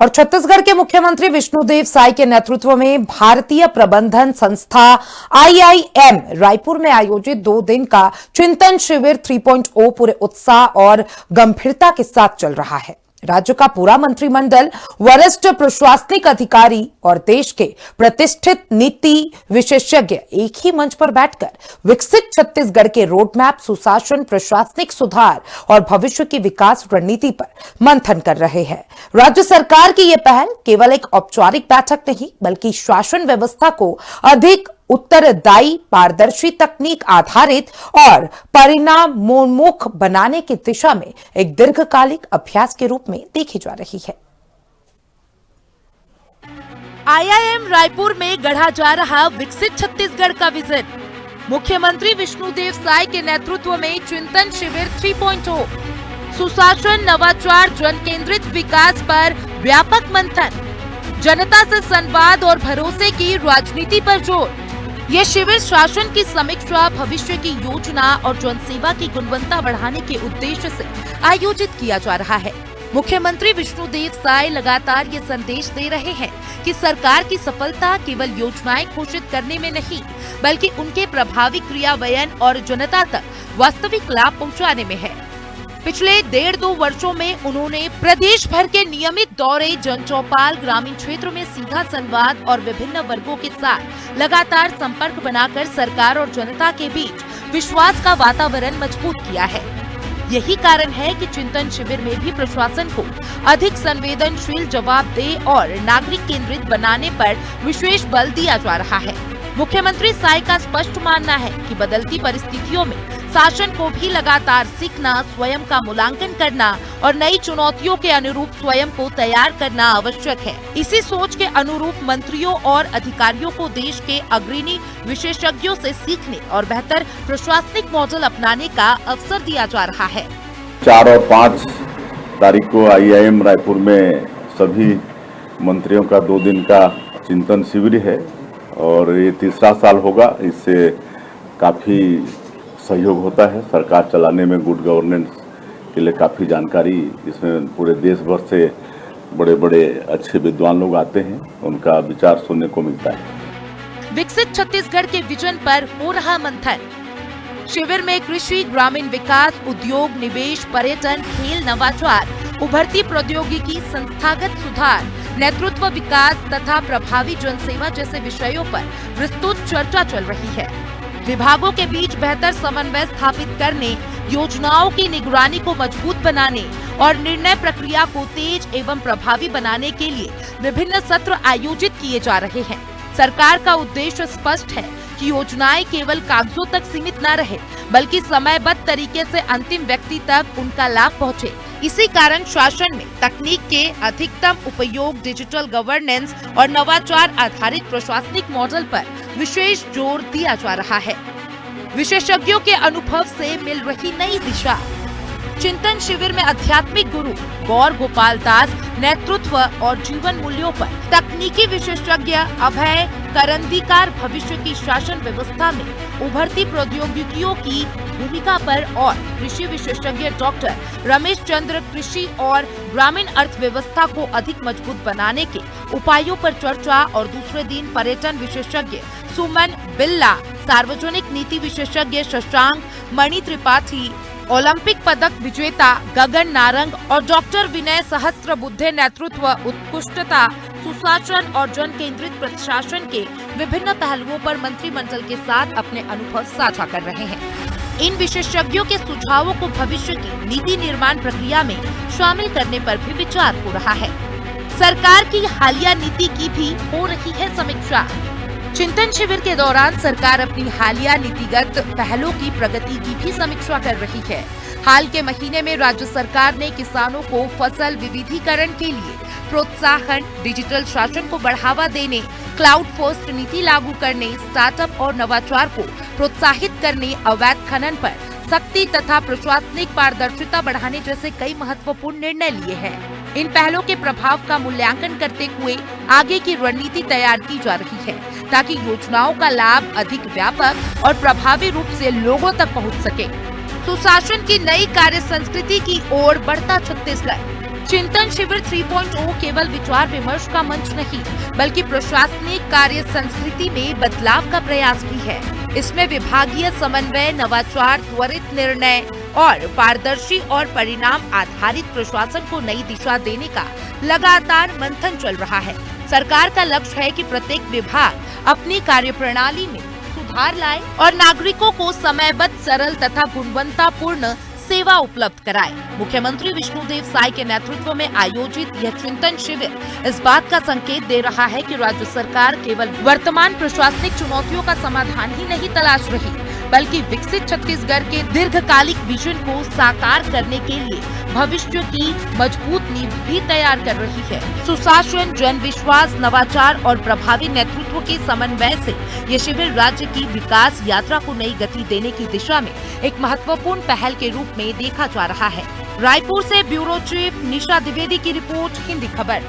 और छत्तीसगढ़ के मुख्यमंत्री विष्णुदेव साय के नेतृत्व में भारतीय प्रबंधन संस्था आईआईएम रायपुर में आयोजित 2 दिन का चिंतन शिविर 3.0 पूरे उत्साह और गंभीरता के साथ चल रहा है। राज्य का पूरा मंत्रिमंडल, वरिष्ठ प्रशासनिक अधिकारी और देश के प्रतिष्ठित नीति विशेषज्ञ एक ही मंच पर बैठकर विकसित छत्तीसगढ़ के रोडमैप, सुशासन, प्रशासनिक सुधार और भविष्य की विकास रणनीति पर मंथन कर रहे हैं। राज्य सरकार की यह पहल केवल एक औपचारिक बैठक नहीं, बल्कि शासन व्यवस्था को अधिक उत्तरदायी, पारदर्शी, तकनीक आधारित और परिणामोन्मुख बनाने की दिशा में एक दीर्घकालिक अभ्यास के रूप में देखी जा रही है। आईआईएम रायपुर में गढ़ा जा रहा विकसित छत्तीसगढ़ का विजन। मुख्यमंत्री विष्णुदेव साय के नेतृत्व में चिंतन शिविर 3.0, सुशासन, नवाचार, जन केंद्रित विकास पर व्यापक मंथन, जनता से संवाद और भरोसे की राजनीति पर जोर। ये शिविर शासन की समीक्षा, भविष्य की योजना और जनसेवा की गुणवत्ता बढ़ाने के उद्देश्य से आयोजित किया जा रहा है। मुख्यमंत्री विष्णुदेव साय लगातार ये संदेश दे रहे हैं कि सरकार की सफलता केवल योजनाएं घोषित करने में नहीं, बल्कि उनके प्रभावी क्रियान्वयन और जनता तक वास्तविक लाभ पहुंचाने में है। पिछले 1.5-2 वर्षों में उन्होंने प्रदेश भर के नियमित दौरे, जनचौपाल, ग्रामीण क्षेत्र में सीधा संवाद और विभिन्न वर्गों के साथ लगातार संपर्क बनाकर सरकार और जनता के बीच विश्वास का वातावरण मजबूत किया है। यही कारण है कि चिंतन शिविर में भी प्रशासन को अधिक संवेदनशील, जवाबदेह और नागरिक केंद्रित बनाने पर विशेष बल दिया जा रहा है। मुख्यमंत्री साय का स्पष्ट मानना है कि बदलती परिस्थितियों में शासन को भी लगातार सीखना, स्वयं का मूल्यांकन करना और नई चुनौतियों के अनुरूप स्वयं को तैयार करना आवश्यक है। इसी सोच के अनुरूप मंत्रियों और अधिकारियों को देश के अग्रणी विशेषज्ञों से सीखने और बेहतर प्रशासनिक मॉडल अपनाने का अवसर दिया जा रहा है। 4 और 5 तारीख को आईआईएम रायपुर में सभी मंत्रियों का 2 दिन का चिंतन शिविर है और ये 3रा साल होगा। इससे काफी सहयोग होता है। सरकार चलाने में गुड गवर्नेंस के लिए काफ़ी जानकारी, इसमें पूरे देश भर से बड़े बड़े अच्छे विद्वान लोग आते हैं, उनका विचार सुनने को मिलता है। विकसित छत्तीसगढ़ के विजन पर हो रहा मंथन। शिविर में कृषि, ग्रामीण विकास, उद्योग, निवेश, पर्यटन, खेल, नवाचार, उभरती प्रौद्योगिकी, संस्थागत सुधार, नेतृत्व विकास तथा प्रभावी जनसेवा जैसे विषयों पर विस्तृत चर्चा चल रही है। विभागों के बीच बेहतर समन्वय स्थापित करने, योजनाओं की निगरानी को मजबूत बनाने और निर्णय प्रक्रिया को तेज एवं प्रभावी बनाने के लिए विभिन्न सत्र आयोजित किए जा रहे हैं। सरकार का उद्देश्य स्पष्ट है कि योजनाएं केवल कागजों तक सीमित न रहे, बल्कि समयबद्ध तरीके से अंतिम व्यक्ति तक उनका लाभ पहुंचे। इसी कारण शासन में तकनीक के अधिकतम उपयोग, डिजिटल गवर्नेंस और नवाचार आधारित प्रशासनिक मॉडल पर विशेष जोर दिया जा रहा है। विशेषज्ञों के अनुभव से मिल रही नई दिशा। चिंतन शिविर में आध्यात्मिक गुरु गौर गोपाल दास नेतृत्व और जीवन मूल्यों पर, तकनीकी विशेषज्ञ अभय करंदीकार भविष्य की शासन व्यवस्था में उभरती प्रौद्योगिकियों की भूमिका पर और कृषि विशेषज्ञ डॉक्टर रमेश चंद्र कृषि और ग्रामीण अर्थव्यवस्था को अधिक मजबूत बनाने के उपायों पर चर्चा और दूसरे दिन पर्यटन विशेषज्ञ सुमन बिल्ला, सार्वजनिक नीति विशेषज्ञ शशांक मणि त्रिपाठी, ओलंपिक पदक विजेता गगन नारंग और डॉक्टर विनय सहस्त्रबुद्धे नेतृत्व, उत्कृष्टता, सुशासन और जन केंद्रित प्रशासन के विभिन्न पहलुओं पर मंत्रिमंडल के साथ अपने अनुभव साझा कर रहे हैं। इन विशेषज्ञों के सुझावों को भविष्य की नीति निर्माण प्रक्रिया में शामिल करने पर भी विचार हो रहा है। सरकार की हालिया नीति की भी हो रही है समीक्षा। चिंतन शिविर के दौरान सरकार अपनी हालिया नीतिगत पहलों की प्रगति की भी समीक्षा कर रही है। हाल के महीने में राज्य सरकार ने किसानों को फसल विविधीकरण के लिए प्रोत्साहन, डिजिटल शासन को बढ़ावा देने, क्लाउड फर्स्ट नीति लागू करने, स्टार्टअप और नवाचार को प्रोत्साहित करने, अवैध खनन पर सख्ती तथा प्रशासनिक पारदर्शिता बढ़ाने जैसे कई महत्वपूर्ण निर्णय लिए हैं। इन पहलों के प्रभाव का मूल्यांकन करते हुए आगे की रणनीति तैयार की जा रही है, ताकि योजनाओं का लाभ अधिक व्यापक और प्रभावी रूप से लोगों तक पहुंच सके। सुशासन की नई कार्य संस्कृति की ओर बढ़ता छत्तीसगढ़। चिंतन शिविर 3.0 केवल विचार विमर्श का मंच नहीं, बल्कि प्रशासनिक कार्य संस्कृति में बदलाव का प्रयास भी है। इसमें विभागीय समन्वय, नवाचार, त्वरित निर्णय और पारदर्शी और परिणाम आधारित प्रशासन को नई दिशा देने का लगातार मंथन चल रहा है। सरकार का लक्ष्य है कि प्रत्येक विभाग अपनी कार्यप्रणाली में सुधार लाए और नागरिकों को समयबद्ध, सरल तथा गुणवत्तापूर्ण सेवा उपलब्ध कराए। मुख्यमंत्री विष्णुदेव साय के नेतृत्व में आयोजित यह चिंतन शिविर इस बात का संकेत दे रहा है कि राज्य सरकार केवल वर्तमान प्रशासनिक चुनौतियों का समाधान ही नहीं तलाश रही, बल्कि विकसित छत्तीसगढ़ के दीर्घकालिक विजन को साकार करने के लिए भविष्य की मजबूत नींव भी तैयार कर रही है। सुशासन, जन विश्वास, नवाचार और प्रभावी नेतृत्व के समन्वय से ये शिविर राज्य की विकास यात्रा को नई गति देने की दिशा में एक महत्वपूर्ण पहल के रूप में देखा जा रहा है। रायपुर से ब्यूरो चीफ निशा द्विवेदी की रिपोर्ट, हिंदी खबर।